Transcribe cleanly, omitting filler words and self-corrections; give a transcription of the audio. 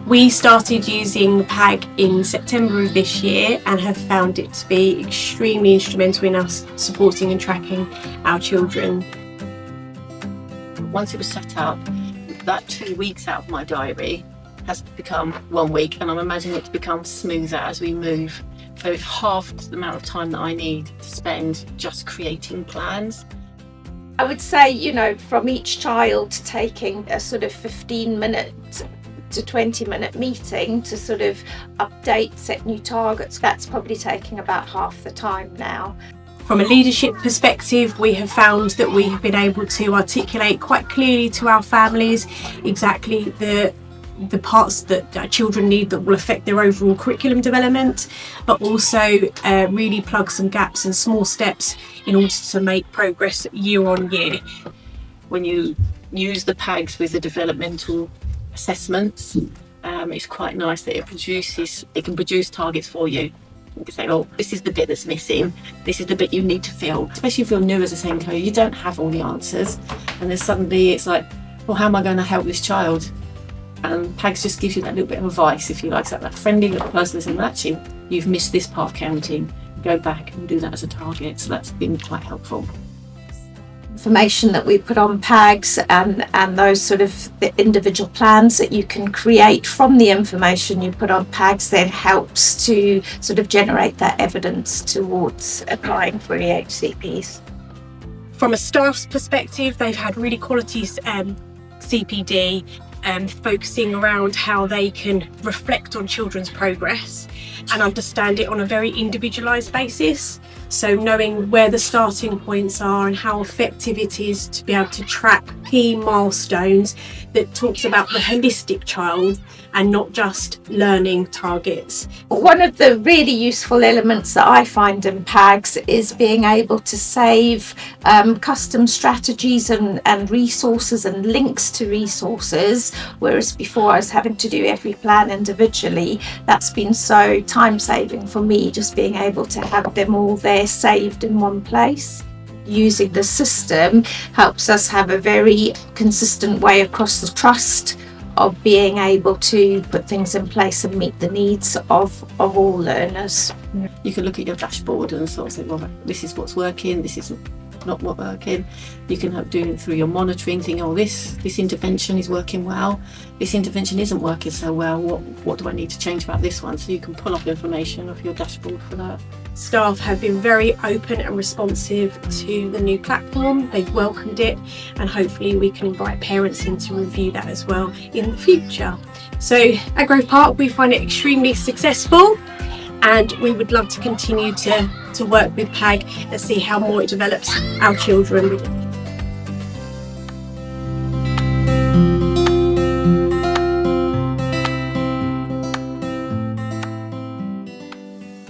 We started using PAG in September of this year and have found it to be extremely instrumental in us supporting and tracking our children. Once it was set up, that 2 weeks out of my diary has become 1 week, and I'm imagining it to become smoother as we move. So it's halved the amount of time that I need to spend just creating plans. I would say, from each child taking a sort of 15-minute to 20-minute meeting to sort of update, set new targets, that's probably taking about half the time now. From a leadership perspective, we have found that we have been able to articulate quite clearly to our families exactly the parts that our children need that will affect their overall curriculum development, but also really plug some gaps and small steps in order to make progress year on year. When you use the PAGs with the developmental assessments, it's quite nice that it can produce targets for you. You can say, oh, this is the bit that's missing, this is the bit you need to fill. Especially if you're new as a SENCo, you don't have all the answers, and then suddenly it's like, well, how am I going to help this child? And PAGs just gives you that little bit of advice, if you like, that friendly little person saying, well, actually, you've missed this part of counting, go back and do that as a target. So that's been quite helpful. Information that we put on PAGs and those sort of the individual plans that you can create from the information you put on PAGs then helps to sort of generate that evidence towards applying for EHCPs. From a staff's perspective, they've had really quality CPD, focusing around how they can reflect on children's progress and understand it on a very individualised basis. So knowing where the starting points are and how effective it is to be able to track key milestones that talks about the holistic child and not just learning targets. One of the really useful elements that I find in PAGs is being able to save custom strategies and resources and links to resources, whereas before I was having to do every plan individually. That's been so time saving for me, just being able to have them all there saved in one place. Using the system helps us have a very consistent way across the trust of being able to put things in place and meet the needs of all learners. You can look at your dashboard and sort of say, well, this is what's working, this is not what's working. You can do it through your monitoring, thinking, oh, this intervention is working well, this intervention isn't working so well, what do I need to change about this one? So you can pull up information off your dashboard for that. Staff have been very open and responsive to the new platform. They've welcomed it, and hopefully we can invite parents in to review that as well in the future. So at Grove Park, we find it extremely successful, and we would love to continue to work with PAG and see how more it develops our children.